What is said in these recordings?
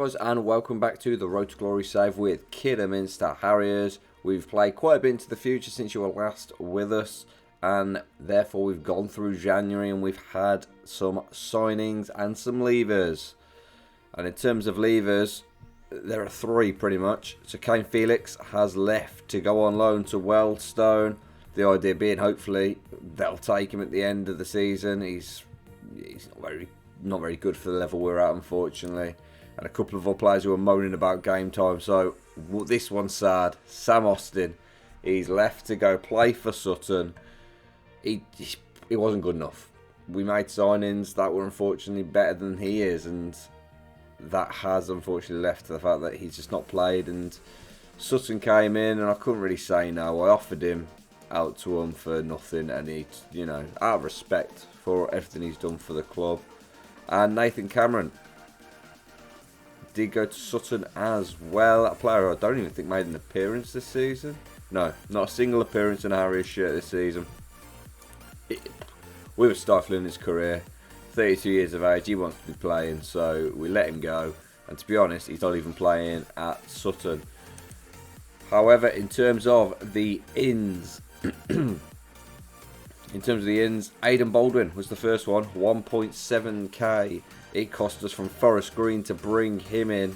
fellas, and welcome back to the Road to Glory save with Kidderminster Harriers. We've played quite a bit into the future since you were last with us, and therefore we've gone through January and we've had some signings and some leavers. And in terms of leavers, there are three pretty much. So Kane Felix has left to go on loan to Bolstering. The idea being hopefully they'll take him at the end of the season. He's not very good for the level we're at, unfortunately. And a couple of our players who are moaning about game time. So this one's sad. Sam Austin, he's left to go play for Sutton. He wasn't good enough. We made signings that were unfortunately better than he is, and that has unfortunately left to the fact that he's just not played. And Sutton came in, and I couldn't really say no. I offered him out to him for nothing, and he, out of respect for everything he's done for the club. And Nathan Cameron did go to Sutton as well. A player I don't even think made an appearance this season. No, not a single appearance in a Harriers shirt this season. We were stifling his career. 32 years of age, he wants to be playing, so we let him go. And to be honest, he's not even playing at Sutton. However, in terms of the ins, Aidan Baldwin was the first one. 1.7k. It cost us from Forest Green to bring him in.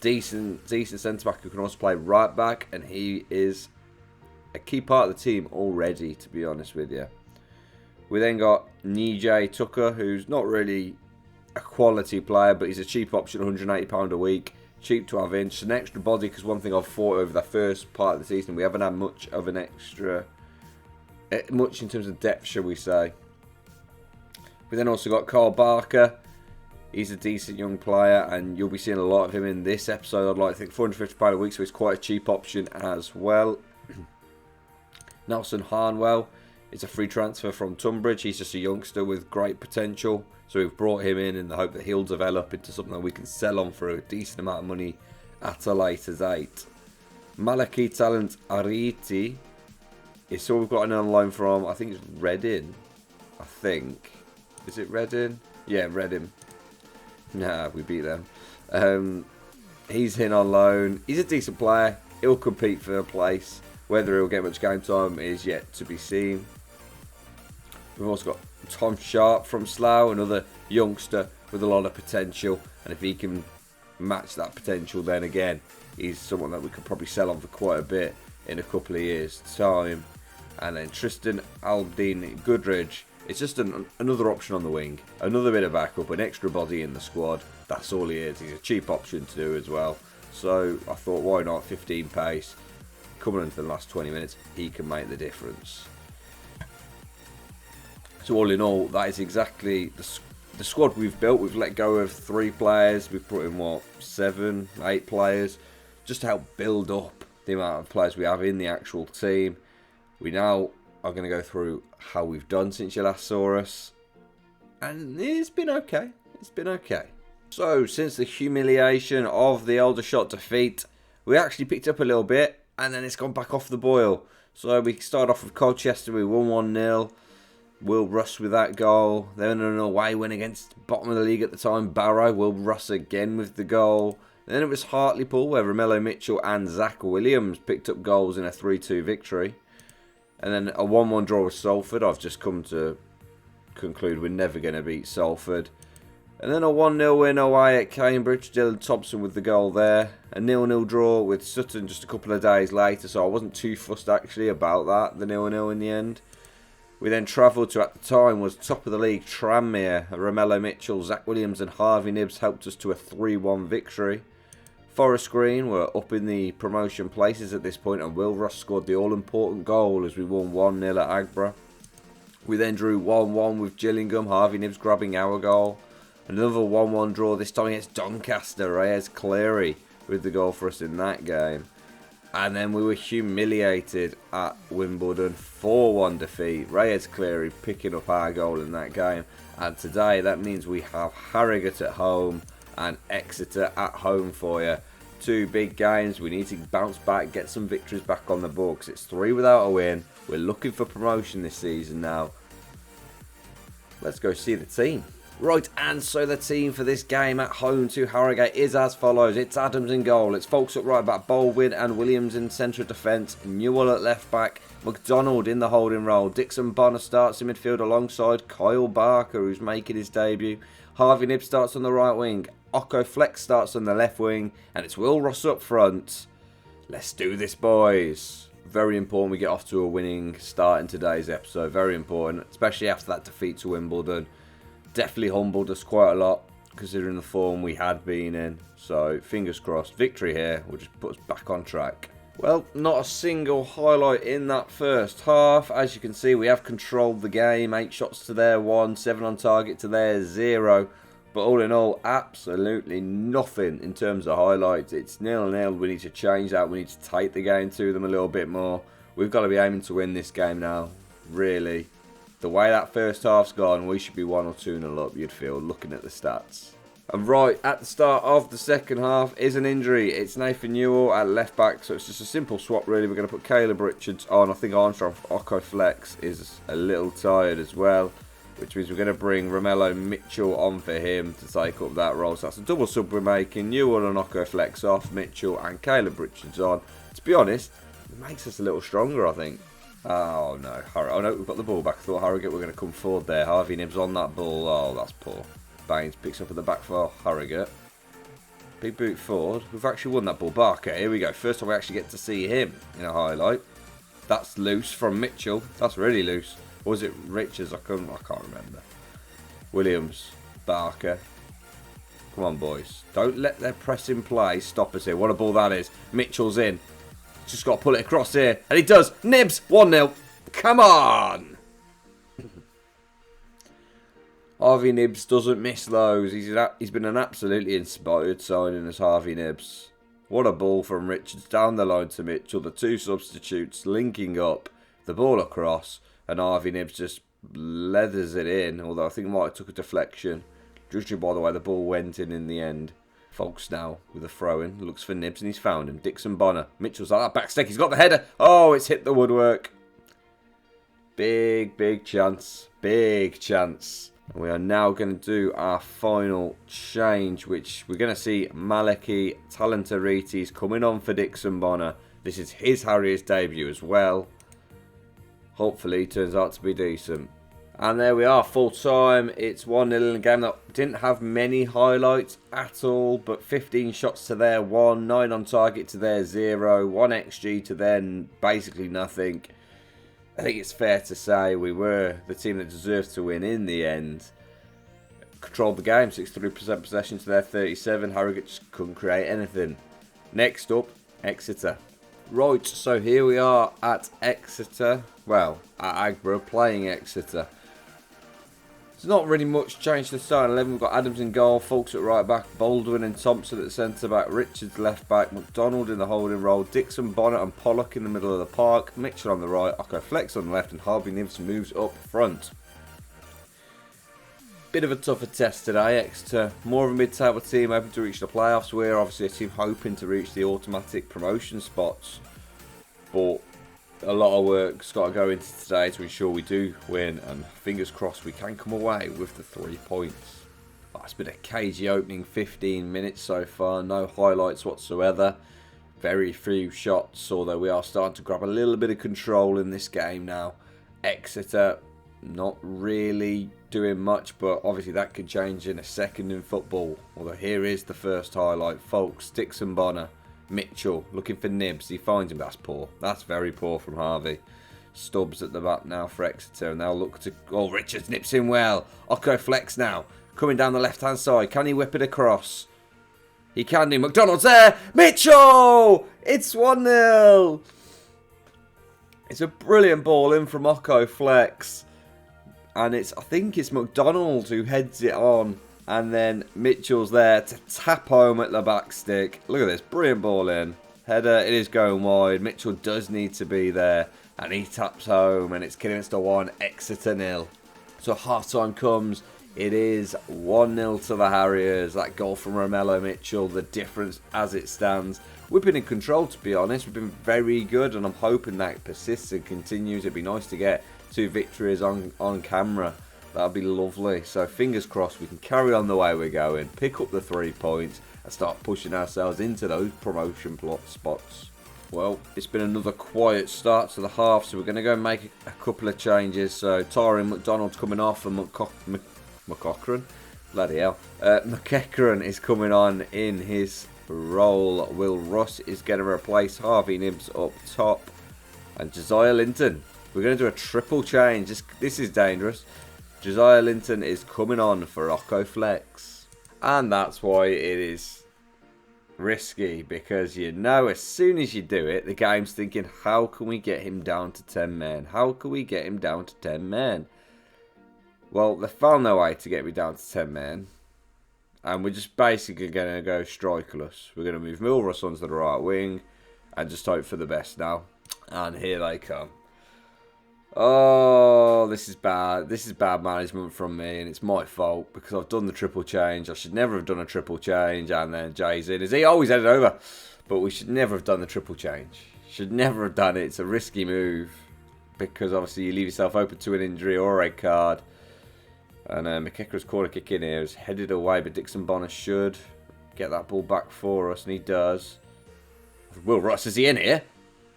Decent centre back who can also play right back, and he is a key part of the team already, to be honest with you. We then got Nijay Tucker, who's not really a quality player, but he's a cheap option, £180 a week. Cheap to have in. Just an extra body, because one thing I've thought over the first part of the season, we haven't had much of an extra, much in terms of depth, shall we say. We then also got Carl Barker. He's a decent young player, and you'll be seeing a lot of him in this episode. I'd like to think £450 a week, so he's quite a cheap option as well. Nelson Harnwell is a free transfer from Tunbridge. He's just a youngster with great potential, so we've brought him in the hope that he'll develop into something that we can sell on for a decent amount of money at a later date. Malaki Talent Ariti is so we've got an on loan from, I think it's Reading. Is it Reading? Yeah, Reading. Nah, we beat them. He's in on loan. He's a decent player. He'll compete for a place. Whether he'll get much game time is yet to be seen. We've also got Tom Sharp from Slough, another youngster with a lot of potential. And if he can match that potential, then again, he's someone that we could probably sell on for quite a bit in a couple of years' time. And then Tristan Aldine Goodridge. It's just another option on the wing. Another bit of backup, an extra body in the squad. That's all he is. He's a cheap option to do as well. So I thought, why not? 15 pace. Coming into the last 20 minutes, he can make the difference. So all in all, that is exactly the squad we've built. We've let go of 3 players. We've put in, 7, 8 players. Just to help build up the amount of players we have in the actual team. We now are going to go through how we've done since you last saw us. And it's been okay. So, since the humiliation of the Aldershot defeat, we actually picked up a little bit. And then it's gone back off the boil. So we started off with Colchester. We won 1-0. Will Russ with that goal. Then an away win against bottom of the league at the time, Barrow. Will Russ again with the goal. Then it was Hartlepool, where Romello Mitchell and Zach Williams picked up goals in a 3-2 victory. And then a 1-1 draw with Salford. I've just come to conclude we're never going to beat Salford. And then a 1-0 win away at Cambridge. Dylan Thompson with the goal there. A 0-0 draw with Sutton just a couple of days later. So I wasn't too fussed actually about that. The 0-0 in the end. We then travelled to, at the time, was top of the league Tranmere. Romello Mitchell, Zach Williams and Harvey Nibbs helped us to a 3-1 victory. Forest Green were up in the promotion places at this point, and Will Ross scored the all-important goal as we won 1-0 at Agbra. We then drew 1-1 with Gillingham, Harvey Nibbs grabbing our goal. Another 1-1 draw, this time against Doncaster, Reyes Cleary with the goal for us in that game. And then we were humiliated at Wimbledon, 4-1 defeat. Reyes Cleary picking up our goal in that game. And today that means we have Harrogate at home and Exeter at home for you. 2 big games. We need to bounce back, get some victories back on the books. It's 3 without a win. We're looking for promotion this season now. Let's go see the team. Right, and so the team for this game at home to Harrogate is as follows. It's Adams in goal. It's Folks up right back, Baldwin and Williams in centre of defence. Newell at left back. McDonald in the holding role. Dixon Bonner starts in midfield alongside Kyle Barker, who's making his debut. Harvey Knibb starts on the right wing. Occo Flex starts on the left wing. And it's Will Ross up front. Let's do this, boys. Very important we get off to a winning start in today's episode. Very important, especially after that defeat to Wimbledon. Definitely humbled us quite a lot, considering the form we had been in. So, fingers crossed. Victory here will just put us back on track. Well, not a single highlight in that first half. As you can see, we have controlled the game. 8 shots to their 1, 7 on target to their 0. But all in all, absolutely nothing in terms of highlights. It's 0-0. We need to change that. We need to take the game to them a little bit more. We've got to be aiming to win this game now, really. The way that first half's gone, we should be 1 or 2-0 up, you'd feel, looking at the stats. And right, at the start of the second half is an injury. It's Nathan Newell at left back, so it's just a simple swap, really. We're going to put Caleb Richards on. I think Armstrong Occo Flex is a little tired as well, which means we're going to bring Romello Mitchell on for him to take up that role. So that's a double sub we're making. Newell and Occo Flex off, Mitchell and Caleb Richards on. To be honest, it makes us a little stronger, I think. Oh no, oh no, we've got the ball back. I thought Harrogate were going to come forward there. Harvey Knibb's on that ball. Oh, that's poor. Baines picks up at the back for Harrogate. Big boot forward. We've actually won that ball. Barker, here we go. First time we actually get to see him in a highlight. That's loose from Mitchell. That's really loose. Or was it Richards? I can't remember. Williams, Barker. Come on, boys. Don't let their pressing play stop us here. What a ball that is. Mitchell's in. Just got to pull it across here. And he does. Nibs. 1-0. Come on. Harvey Knibbs doesn't miss those. He's been an absolutely inspired signing as Harvey Knibbs. What a ball from Richards down the line to Mitchell. The two substitutes linking up. The ball across. And Harvey Knibbs just leathers it in. Although I think he might have took a deflection. Judging by the way the ball went in the end. Folks now with a throw-in. Looks for Knibbs and he's found him. Dixon Bonner. Mitchell's like that back stick. He's got the header. Oh, it's hit the woodwork. Big, big chance. Big chance. And we are now going to do our final change, which we're going to see Maliki Talentaritis coming on for Dixon Bonner. This is his Harriers debut as well. Hopefully, turns out to be decent. And there we are, full time. It's 1-0 in a game that didn't have many highlights at all, but 15 shots to their 1, 9 on target to their 0, 1 XG to their basically nothing. I think it's fair to say we were the team that deserved to win in the end. Controlled the game, 63% possession to their 37. Harrogate just couldn't create anything. Next up, Exeter. Right, so here we are at Exeter. Well, at Agborough playing Exeter. There's not really much change to the starting 11. We've got Adams in goal, Folks at right back, Baldwin and Thompson at centre back, Richards left back, McDonald in the holding role, Dixon, Bonnet and Pollock in the middle of the park, Mitchell on the right, Occo Flex on the left, and Harvey Knibbs moves up front. Bit of a tougher test today, Exeter. More of a mid-table team hoping to reach the playoffs. We're obviously a team hoping to reach the automatic promotion spots. But a lot of work's got to go into today to ensure we do win, and fingers crossed we can come away with the 3 points. It's been a cagey opening 15 minutes so far, no highlights whatsoever, very few shots, although we are starting to grab a little bit of control in this game now. Exeter not really doing much, but obviously that could change in a second in football. Although here is the first highlight, folks. Dixon Bonner. Mitchell looking for Knibbs. He finds him. That's poor. That's very poor from Harvey. Stubbs at the back now for Exeter. And they'll look to... Oh, Richards nips in well. Occo Flex now. Coming down the left-hand side. Can he whip it across? He can do. McDonald's there. Mitchell! It's 1-0. It's a brilliant ball in from Occo Flex. And I think it's McDonald who heads it on. And then Mitchell's there to tap home at the back stick. Look at this. Brilliant ball in. Header. It is going wide. Mitchell does need to be there. And he taps home. And it's Kidderminster 1, Exeter 0. So half time comes. It is 1-0 to the Harriers. That goal from Romello Mitchell. The difference as it stands. We've been in control, to be honest. We've been very good. And I'm hoping that persists and continues. It'd be nice to get 2 victories on camera. That'll be lovely. So fingers crossed we can carry on the way we're going, pick up the 3 points, and start pushing ourselves into those promotion plot spots. Well, it's been another quiet start to the half, so we're going to go and make a couple of changes. So Tyrone McDonald's coming off, and McCochran, bloody hell, McEachran is coming on in his role. Will Russ is going to replace Harvey Nibs up top, and Josiah Linton. We're going to do a triple change. This is dangerous. Josiah Linton is coming on for Rocco Flex. And that's why it is risky, because you know as soon as you do it, the game's thinking, how can we get him down to 10 men? How can we get him down to 10 men? Well, they found their way to get me down to 10 men. And we're just basically going to go strikerless. We're going to move Milruss onto the right wing and just hope for the best now. And here they come. Oh, this is bad. This is bad management from me, and it's my fault because I've done the triple change. I should never have done a triple change, and then Jay's in. As he always headed over, but we should never have done the triple change. Should never have done it. It's a risky move because obviously you leave yourself open to an injury or a red card. And McEachran's corner kick in here is headed away, but Dixon Bonner should get that ball back for us, and he does. Will Ross, is he in here?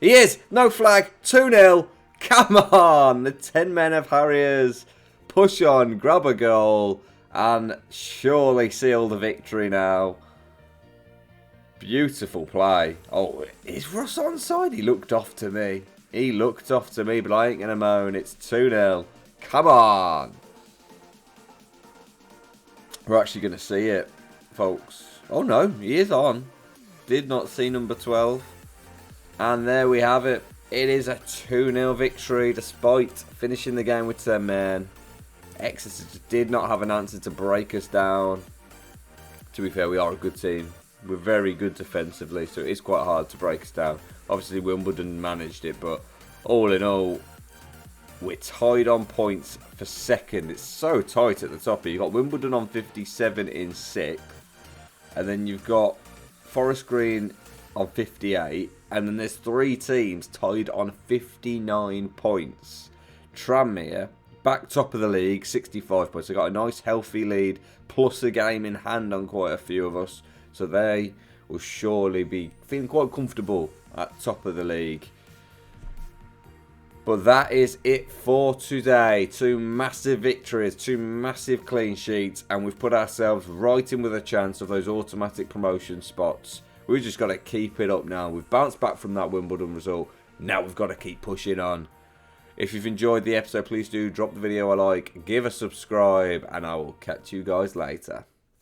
He is! No flag! 2-0! Come on! The 10 men of Harriers push on, grab a goal, and surely seal the victory now. Beautiful play. Oh, is Ross onside? He looked off to me. He looked off to me, but I ain't going to moan. It's 2-0. Come on! We're actually going to see it, folks. Oh no, he is on. Did not see number 12. And there we have it. It is a 2-0 victory despite finishing the game with 10 men. Exeter did not have an answer to break us down. To be fair, we are a good team. We're very good defensively, so it is quite hard to break us down. Obviously, Wimbledon managed it, but all in all, we're tied on points for second. It's so tight at the top here. You've got Wimbledon on 57 in 6th. And then you've got Forest Green on 58. And then there's 3 teams tied on 59 points. Tranmere, back top of the league, 65 points. They've got a nice healthy lead, plus a game in hand on quite a few of us. So they will surely be feeling quite comfortable at top of the league. But that is it for today. 2 massive victories, 2 massive clean sheets, and we've put ourselves right in with a chance of those automatic promotion spots. We've just got to keep it up now. We've bounced back from that Wimbledon result. Now we've got to keep pushing on. If you've enjoyed the episode, please do drop the video a like, give a subscribe, and I will catch you guys later.